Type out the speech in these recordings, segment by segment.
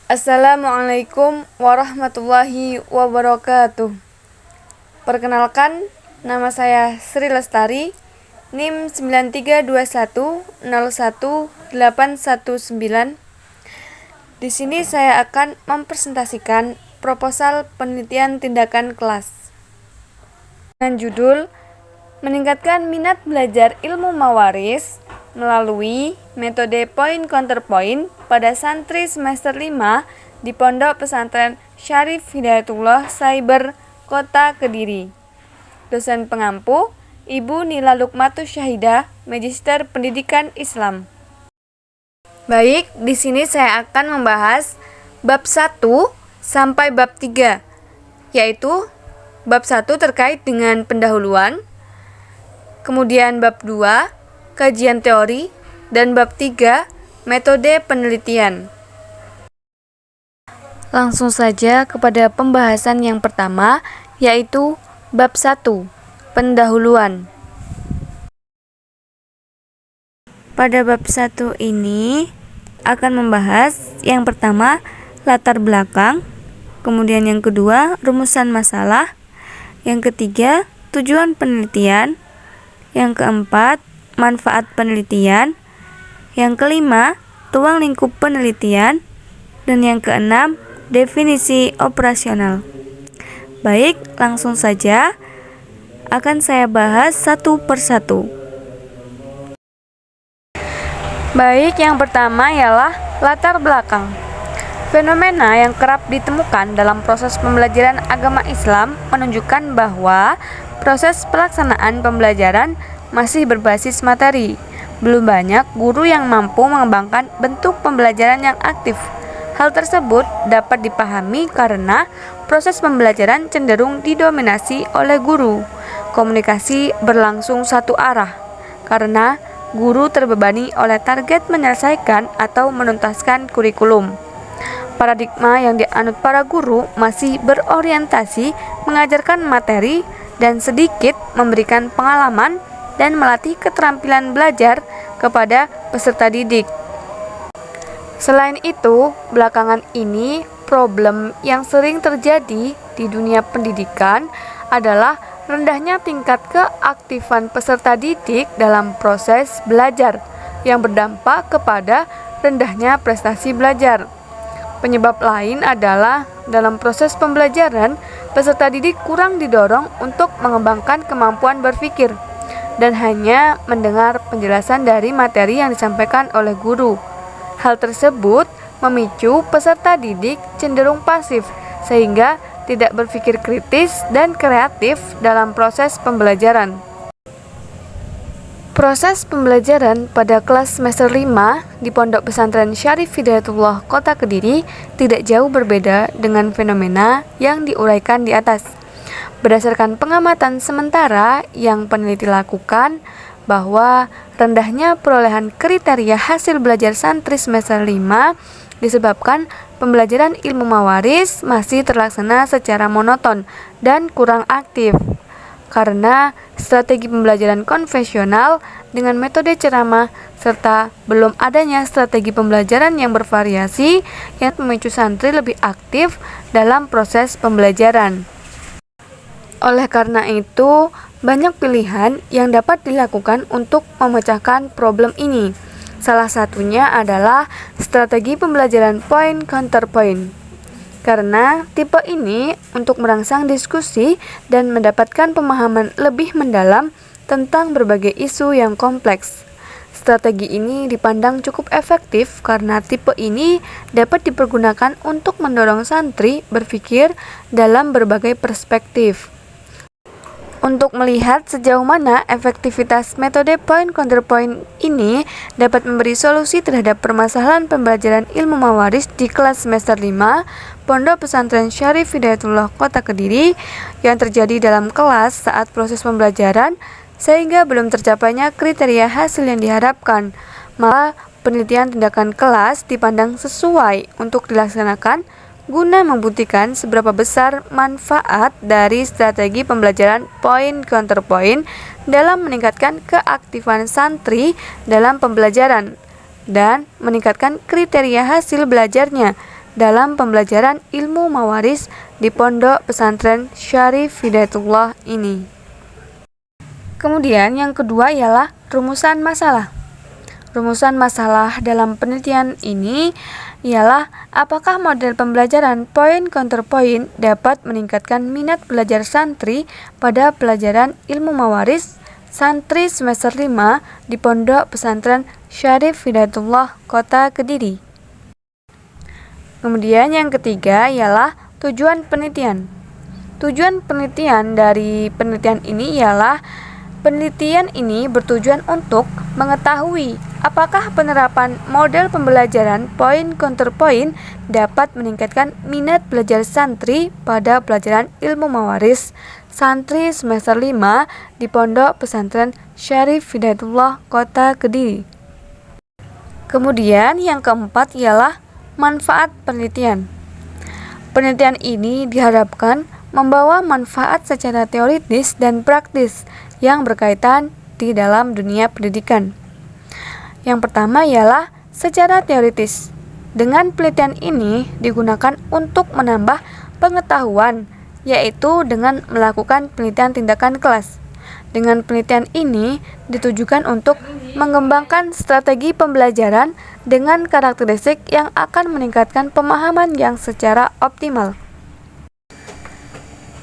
Assalamualaikum warahmatullahi wabarakatuh. Perkenalkan, nama saya Sri Lestari, NIM 9321011819. Di sini saya akan mempresentasikan proposal penelitian tindakan kelas dengan judul Meningkatkan minat belajar ilmu mawaris melalui metode point counter point pada santri semester 5 di Pondok Pesantren Syarif Hidayatullah Cyber, Kota Kediri. Dosen pengampu Ibu Nila Lukmatus Syahidah, Magister Pendidikan Islam. Baik, di sini saya akan membahas bab 1 sampai bab 3, yaitu bab 1 terkait dengan pendahuluan, kemudian bab 2 kajian teori, dan bab 3 metode penelitian. Langsung saja kepada pembahasan yang pertama, yaitu bab 1 pendahuluan. Pada bab 1 ini akan membahas yang pertama latar belakang, kemudian yang kedua rumusan masalah, yang ketiga tujuan penelitian, yang keempat manfaat penelitian, yang kelima ruang lingkup penelitian, dan yang keenam definisi operasional. Baik, langsung saja akan saya bahas satu persatu. Baik, yang pertama ialah latar belakang. Fenomena yang kerap ditemukan dalam proses pembelajaran agama Islam menunjukkan bahwa proses pelaksanaan pembelajaran masih berbasis materi. Belum banyak guru yang mampu mengembangkan bentuk pembelajaran yang aktif. Hal tersebut dapat dipahami karena proses pembelajaran cenderung didominasi oleh guru. Komunikasi berlangsung satu arah karena guru terbebani oleh target menyelesaikan atau menuntaskan kurikulum. Paradigma yang dianut para guru masih berorientasi mengajarkan materi dan sedikit memberikan pengalaman dan melatih keterampilan belajar kepada peserta didik. Selain itu, belakangan ini problem yang sering terjadi di dunia pendidikan adalah rendahnya tingkat keaktifan peserta didik dalam proses belajar yang berdampak kepada rendahnya prestasi belajar. Penyebab lain adalah dalam proses pembelajaran, peserta didik kurang didorong untuk mengembangkan kemampuan berpikir dan hanya mendengar penjelasan dari materi yang disampaikan oleh guru. Hal tersebut memicu peserta didik cenderung pasif sehingga tidak berpikir kritis dan kreatif dalam proses pembelajaran. Proses pembelajaran pada kelas semester 5 di Pondok Pesantren Syarif Hidayatullah Kota Kediri tidak jauh berbeda dengan fenomena yang diuraikan di atas. Berdasarkan pengamatan sementara yang peneliti lakukan, bahwa rendahnya perolehan kriteria hasil belajar santri semester 5 disebabkan pembelajaran ilmu mawaris masih terlaksana secara monoton dan kurang aktif. Karena strategi pembelajaran konvensional dengan metode ceramah serta belum adanya strategi pembelajaran yang bervariasi yang memicu santri lebih aktif dalam proses pembelajaran. Oleh karena itu, banyak pilihan yang dapat dilakukan untuk memecahkan problem ini. Salah satunya adalah strategi pembelajaran point counter point. Karena tipe ini untuk merangsang diskusi dan mendapatkan pemahaman lebih mendalam tentang berbagai isu yang kompleks. Strategi ini dipandang cukup efektif karena tipe ini dapat dipergunakan untuk mendorong santri berpikir dalam berbagai perspektif. Untuk melihat sejauh mana efektivitas metode point counter point ini dapat memberi solusi terhadap permasalahan pembelajaran ilmu mawaris di kelas semester 5 Pondok Pesantren Syarif Hidayatullah Kota Kediri yang terjadi dalam kelas saat proses pembelajaran sehingga belum tercapainya kriteria hasil yang diharapkan, maka penelitian tindakan kelas dipandang sesuai untuk dilaksanakan guna membuktikan seberapa besar manfaat dari strategi pembelajaran point counter point dalam meningkatkan keaktifan santri dalam pembelajaran dan meningkatkan kriteria hasil belajarnya dalam pembelajaran ilmu mawaris di Pondok Pesantren Syarif Hidayatullah ini. Kemudian yang kedua ialah rumusan masalah. Rumusan masalah dalam penelitian ini ialah apakah model pembelajaran point counter point dapat meningkatkan minat belajar santri pada pelajaran ilmu mawaris santri semester 5 di Pondok Pesantren Syarif Hidayatullah Kota Kediri. Kemudian yang ketiga ialah tujuan penelitian. Tujuan penelitian dari penelitian ini ialah penelitian ini bertujuan untuk mengetahui apakah penerapan model pembelajaran point counter point dapat meningkatkan minat belajar santri pada pelajaran ilmu mawaris santri semester 5 di Pondok Pesantren Syarif Hidayatullah Kota Kediri. Kemudian yang keempat ialah manfaat penelitian. Penelitian ini diharapkan membawa manfaat secara teoritis dan praktis yang berkaitan di dalam dunia pendidikan. Yang pertama ialah secara teoritis. Dengan penelitian ini digunakan untuk menambah pengetahuan, yaitu dengan melakukan penelitian tindakan kelas. Dengan penelitian ini ditujukan untuk mengembangkan strategi pembelajaran dengan karakteristik yang akan meningkatkan pemahaman yang secara optimal.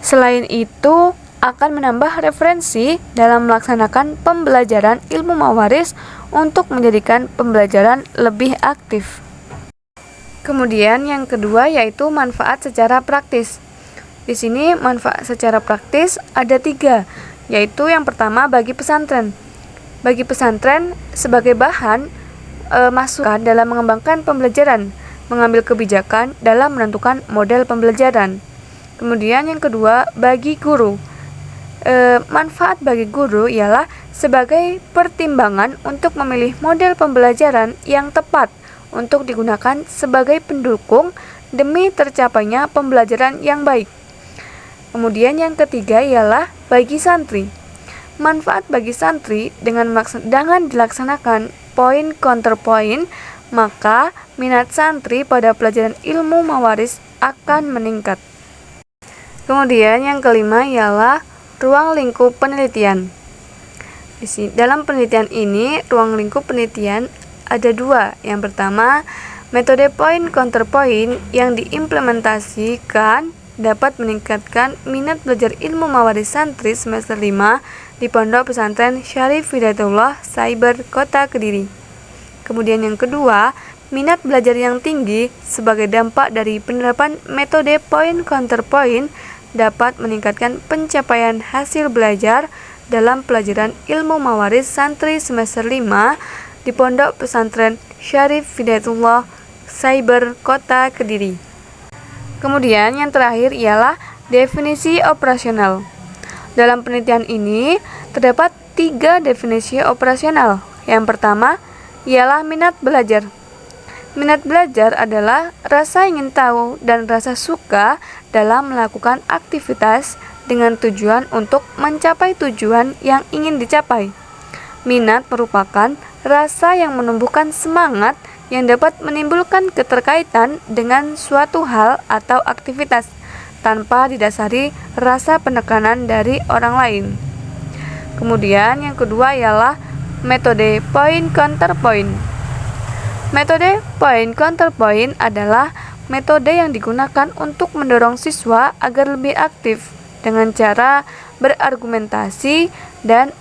Selain itu, akan menambah referensi dalam melaksanakan pembelajaran ilmu mawaris untuk menjadikan pembelajaran lebih aktif. Kemudian yang kedua yaitu manfaat secara praktis. Di sini manfaat secara praktis ada 3, yaitu yang pertama bagi pesantren. Bagi pesantren sebagai bahan masukan dalam mengembangkan pembelajaran, mengambil kebijakan dalam menentukan model pembelajaran. Kemudian yang kedua bagi guru. Manfaat bagi guru ialah sebagai pertimbangan untuk memilih model pembelajaran yang tepat untuk digunakan sebagai pendukung demi tercapainya pembelajaran yang baik. Kemudian yang ketiga ialah bagi santri. Manfaat bagi santri dengan dilaksanakan point counter point, maka minat santri pada pelajaran ilmu mawaris akan meningkat. Kemudian yang kelima ialah ruang lingkup penelitian. Dalam penelitian ini, ruang lingkup penelitian ada 2. Yang pertama, metode point counter point yang diimplementasikan dapat meningkatkan minat belajar ilmu mawaris santri semester 5 di Pondok Pesantren Syarif Hidayatullah Cyber Kota Kediri. Kemudian yang kedua, minat belajar yang tinggi sebagai dampak dari penerapan metode point counter point dapat meningkatkan pencapaian hasil belajar dalam pelajaran ilmu mawaris santri semester 5 di Pondok Pesantren Syarif Hidayatullah Cyber Kota Kediri. Kemudian yang terakhir ialah definisi operasional. Dalam penelitian ini terdapat 3 definisi operasional. Yang pertama ialah minat belajar. Minat belajar adalah rasa ingin tahu dan rasa suka dalam melakukan aktivitas dengan tujuan untuk mencapai tujuan yang ingin dicapai. Minat merupakan rasa yang menumbuhkan semangat yang dapat menimbulkan keterkaitan dengan suatu hal atau aktivitas tanpa didasari rasa penekanan dari orang lain. Kemudian yang kedua ialah metode point counter point. Metode point counter point adalah metode yang digunakan untuk mendorong siswa agar lebih aktif dengan cara berargumentasi dan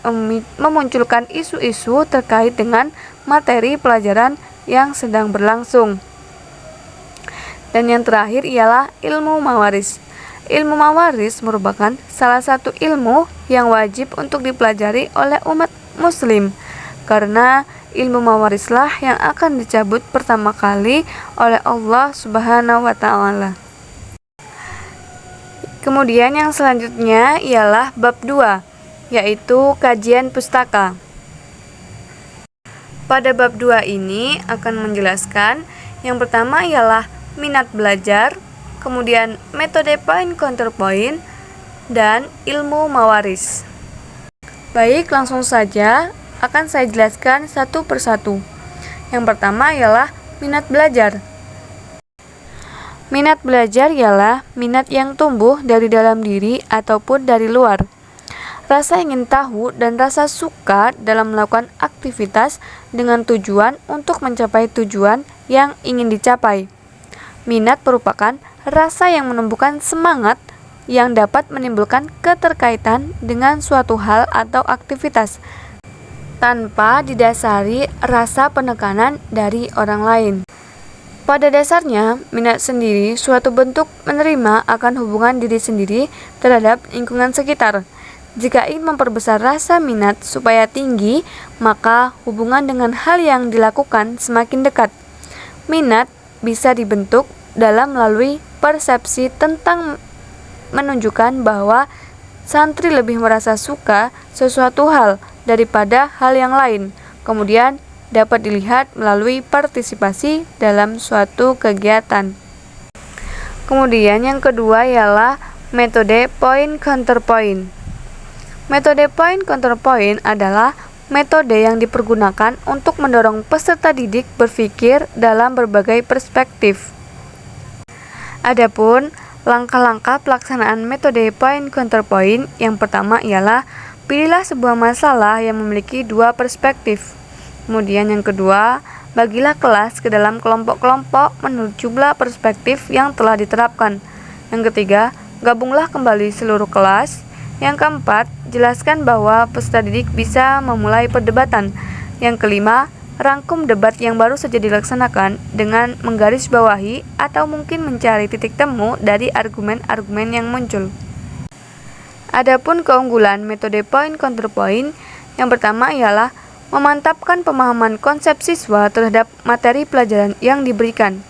memunculkan isu-isu terkait dengan materi pelajaran yang sedang berlangsung. Dan yang terakhir ialah ilmu mawaris. Ilmu mawaris merupakan salah satu ilmu yang wajib untuk dipelajari oleh umat muslim, karena ilmu mawarislah yang akan dicabut pertama kali oleh Allah Subhanahu wa Ta'ala. Kemudian yang selanjutnya ialah bab 2, yaitu kajian pustaka. Pada bab 2 ini akan menjelaskan yang pertama ialah minat belajar, kemudian metode point counter point, dan ilmu mawaris. Baik, langsung saja akan saya jelaskan satu persatu. Yang pertama ialah minat belajar. Minat belajar ialah minat yang tumbuh dari dalam diri ataupun dari luar. Rasa ingin tahu dan rasa suka dalam melakukan aktivitas dengan tujuan untuk mencapai tujuan yang ingin dicapai. Minat merupakan rasa yang menumbuhkan semangat yang dapat menimbulkan keterkaitan dengan suatu hal atau aktivitas tanpa didasari rasa penekanan dari orang lain. Pada dasarnya, minat sendiri suatu bentuk menerima akan hubungan diri sendiri terhadap lingkungan sekitar. Jika ingin memperbesar rasa minat supaya tinggi, maka hubungan dengan hal yang dilakukan semakin dekat. Minat bisa dibentuk dalam melalui persepsi tentang menunjukkan bahwa santri lebih merasa suka sesuatu hal daripada hal yang lain. Kemudian dapat dilihat melalui partisipasi dalam suatu kegiatan. Kemudian yang kedua ialah metode point counterpoint. Metode point counterpoint adalah metode yang dipergunakan untuk mendorong peserta didik berpikir dalam berbagai perspektif. Adapun langkah-langkah pelaksanaan metode point counterpoint yang pertama ialah pilihlah sebuah masalah yang memiliki dua perspektif. Kemudian yang kedua, bagilah kelas ke dalam kelompok-kelompok menurut jumlah perspektif yang telah diterapkan. Yang ketiga, gabunglah kembali seluruh kelas. Yang keempat, jelaskan bahwa peserta didik bisa memulai perdebatan. Yang kelima, rangkum debat yang baru saja dilaksanakan dengan menggarisbawahi atau mungkin mencari titik temu dari argumen-argumen yang muncul. Adapun keunggulan metode point counterpoint, yang pertama ialah memantapkan pemahaman konsep siswa terhadap materi pelajaran yang diberikan.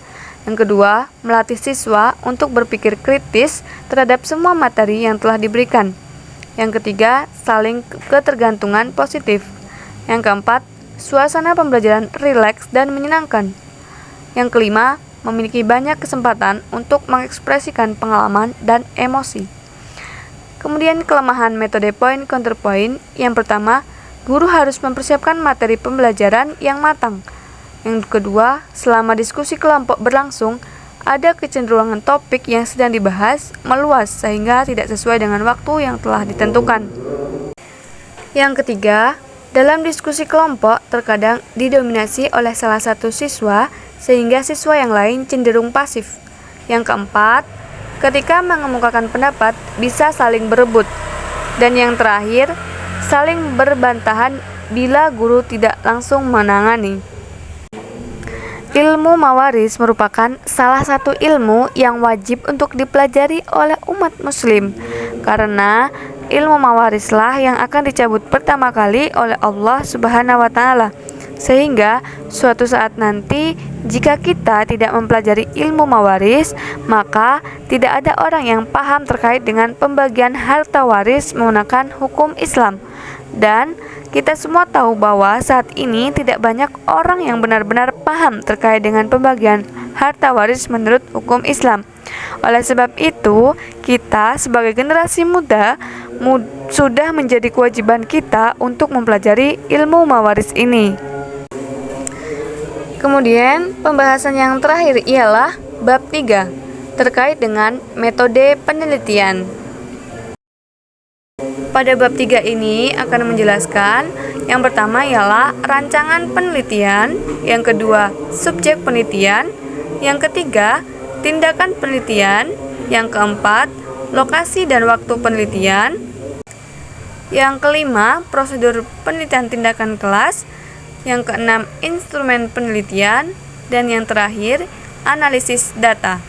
Yang kedua, melatih siswa untuk berpikir kritis terhadap semua materi yang telah diberikan. Yang ketiga, saling ketergantungan positif. Yang keempat, suasana pembelajaran rileks dan menyenangkan. Yang kelima, memiliki banyak kesempatan untuk mengekspresikan pengalaman dan emosi. Kemudian kelemahan metode point counterpoint, yang pertama, guru harus mempersiapkan materi pembelajaran yang matang. Yang kedua, selama diskusi kelompok berlangsung, ada kecenderungan topik yang sedang dibahas meluas sehingga tidak sesuai dengan waktu yang telah ditentukan. Yang ketiga, dalam diskusi kelompok terkadang didominasi oleh salah satu siswa sehingga siswa yang lain cenderung pasif. Yang keempat, ketika mengemukakan pendapat bisa saling berebut. Dan yang terakhir, saling berbantahan bila guru tidak langsung menangani. Ilmu mawaris merupakan salah satu ilmu yang wajib untuk dipelajari oleh umat muslim, karena ilmu mawarislah yang akan dicabut pertama kali oleh Allah Subhanahu wa Ta'ala. Sehingga suatu saat nanti jika kita tidak mempelajari ilmu mawaris, maka tidak ada orang yang paham terkait dengan pembagian harta waris menggunakan hukum Islam. Dan kita semua tahu bahwa saat ini tidak banyak orang yang benar-benar paham terkait dengan pembagian harta waris menurut hukum Islam. Oleh sebab itu, kita sebagai generasi muda sudah menjadi kewajiban kita untuk mempelajari ilmu mawaris ini. Kemudian, pembahasan yang terakhir ialah bab 3 terkait dengan metode penelitian. Pada bab 3 ini akan menjelaskan yang pertama ialah rancangan penelitian, yang kedua subjek penelitian, yang ketiga tindakan penelitian, yang keempat lokasi dan waktu penelitian, yang kelima prosedur penelitian tindakan kelas, yang keenam instrumen penelitian, dan yang terakhir analisis data.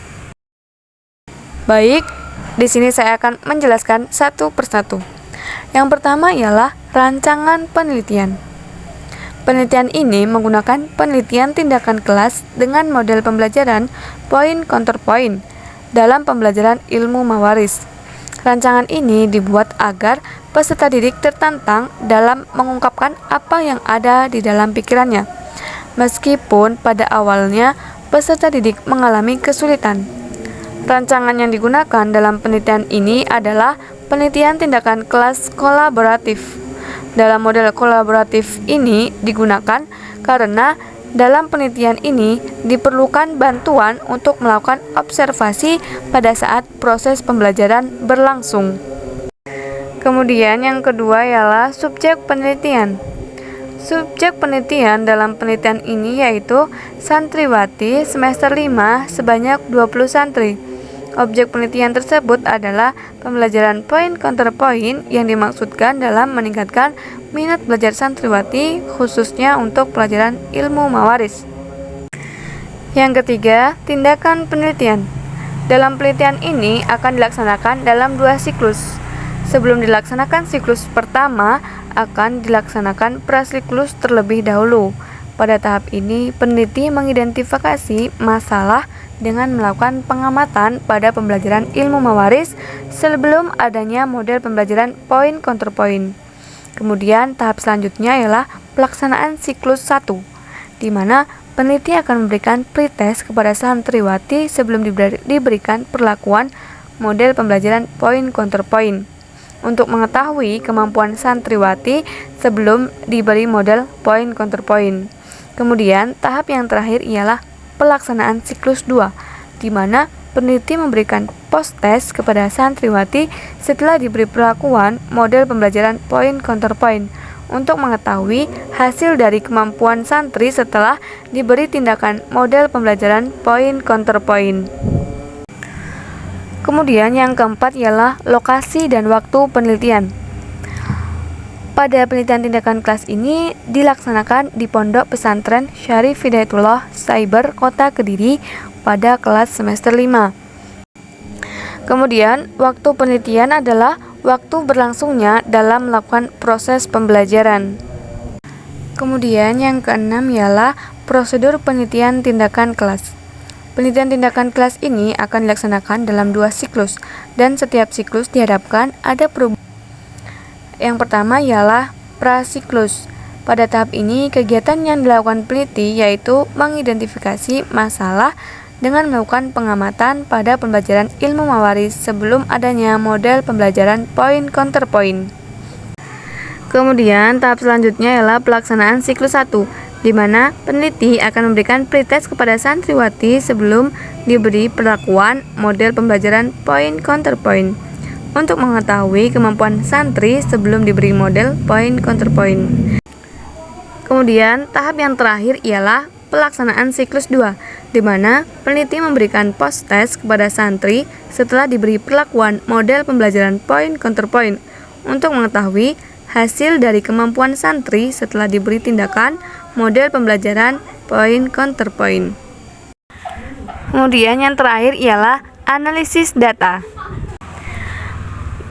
Baik, di sini saya akan menjelaskan satu persatu. Yang pertama ialah rancangan penelitian. Penelitian ini menggunakan penelitian tindakan kelas dengan model pembelajaran point counterpoint dalam pembelajaran ilmu mawaris. Rancangan ini dibuat agar peserta didik tertantang dalam mengungkapkan apa yang ada di dalam pikirannya, meskipun pada awalnya peserta didik mengalami kesulitan. Rancangan yang digunakan dalam penelitian ini adalah penelitian tindakan kelas kolaboratif. Dalam model kolaboratif ini digunakan karena Dalam penelitian ini diperlukan bantuan untuk melakukan observasi pada saat proses pembelajaran berlangsung. Kemudian yang kedua ialah subjek penelitian. Subjek penelitian dalam penelitian ini yaitu santriwati semester 5 sebanyak 20 santri. Objek penelitian tersebut adalah pembelajaran poin counterpoint yang dimaksudkan dalam meningkatkan minat belajar santriwati khususnya untuk pelajaran ilmu mawaris. Yang ketiga, tindakan penelitian. Dalam penelitian ini akan dilaksanakan dalam 2 siklus. Sebelum dilaksanakan siklus pertama, akan dilaksanakan prasiklus terlebih dahulu. Pada tahap ini, peneliti mengidentifikasi masalah dengan melakukan pengamatan pada pembelajaran ilmu mawaris sebelum adanya model pembelajaran poin counterpoint. Kemudian tahap selanjutnya ialah pelaksanaan siklus 1, di mana peneliti akan memberikan pretest kepada santriwati sebelum diberikan perlakuan model pembelajaran poin counterpoint untuk mengetahui kemampuan santriwati sebelum diberi model poin counterpoint. Kemudian tahap yang terakhir ialah pelaksanaan siklus 2, di mana peneliti memberikan post-test kepada santriwati setelah diberi perlakuan model pembelajaran poin counterpoint untuk mengetahui hasil dari kemampuan santri setelah diberi tindakan model pembelajaran poin counterpoint. Kemudian yang keempat ialah lokasi dan waktu penelitian. Pada penelitian tindakan kelas ini dilaksanakan di Pondok Pesantren Syarif Hidayatullah Cyber Kota Kediri pada kelas semester 5. Kemudian, waktu penelitian adalah waktu berlangsungnya dalam melakukan proses pembelajaran. Kemudian yang keenam ialah prosedur penelitian tindakan kelas. Penelitian tindakan kelas ini akan dilaksanakan dalam 2 siklus dan setiap siklus diharapkan ada perubahan. Yang pertama ialah prasiklus. Pada tahap ini, kegiatan yang dilakukan peneliti yaitu mengidentifikasi masalah dengan melakukan pengamatan pada pembelajaran ilmu mawaris sebelum adanya model pembelajaran poin counterpoint. Kemudian, tahap selanjutnya ialah pelaksanaan siklus 1, di mana peneliti akan memberikan pretest kepada santriwati sebelum diberi perlakuan model pembelajaran poin counterpoint untuk mengetahui kemampuan santri sebelum diberi model poin counterpoint. Kemudian, tahap yang terakhir ialah pelaksanaan siklus 2, di mana peneliti memberikan post-test kepada santri setelah diberi perlakuan model pembelajaran poin counterpoint untuk mengetahui hasil dari kemampuan santri setelah diberi tindakan model pembelajaran poin counterpoint. Kemudian yang terakhir ialah analisis data.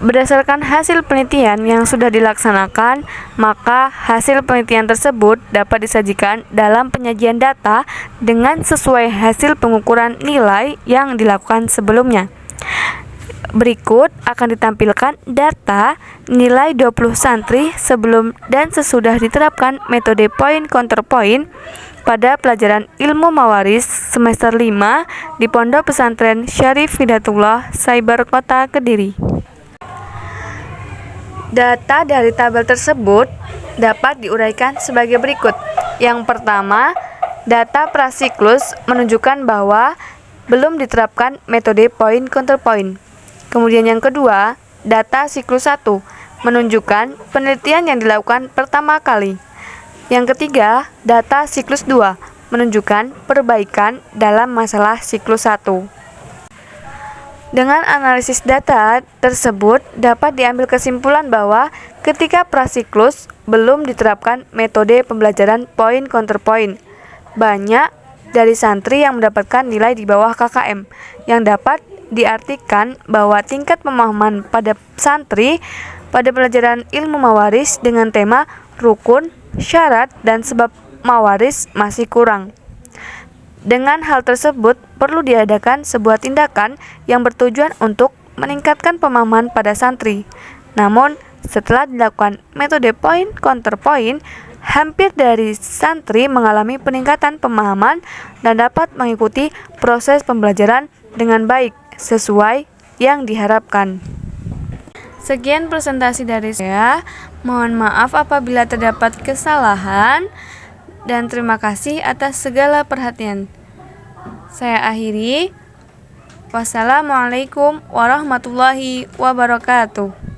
Berdasarkan hasil penelitian yang sudah dilaksanakan, maka hasil penelitian tersebut dapat disajikan dalam penyajian data dengan sesuai hasil pengukuran nilai yang dilakukan sebelumnya. Berikut akan ditampilkan data nilai 20 santri sebelum dan sesudah diterapkan metode poin counterpoint pada pelajaran ilmu mawaris semester 5 di Pondok Pesantren Syarif Hidayatullah Cyber Kota Kediri. Data dari tabel tersebut dapat diuraikan sebagai berikut. Yang pertama, data prasiklus menunjukkan bahwa belum diterapkan metode poin counterpoint. Kemudian yang kedua, data siklus 1 menunjukkan penelitian yang dilakukan pertama kali. Yang ketiga, data siklus 2 menunjukkan perbaikan dalam masalah siklus 1. Dengan analisis data tersebut dapat diambil kesimpulan bahwa ketika prasiklus belum diterapkan metode pembelajaran poin counterpoint, banyak dari santri yang mendapatkan nilai di bawah KKM, yang dapat diartikan bahwa tingkat pemahaman pada santri pada pelajaran ilmu mawaris dengan tema rukun, syarat, dan sebab mawaris masih kurang. Dengan hal tersebut, perlu diadakan sebuah tindakan yang bertujuan untuk meningkatkan pemahaman pada santri. Namun, setelah dilakukan metode poin counterpoint, hampir dari santri mengalami peningkatan pemahaman dan dapat mengikuti proses pembelajaran dengan baik sesuai yang diharapkan. Sekian presentasi dari saya. Mohon maaf apabila terdapat kesalahan. dan terima kasih atas segala perhatian. Saya akhiri. Wassalamualaikum warahmatullahi wabarakatuh.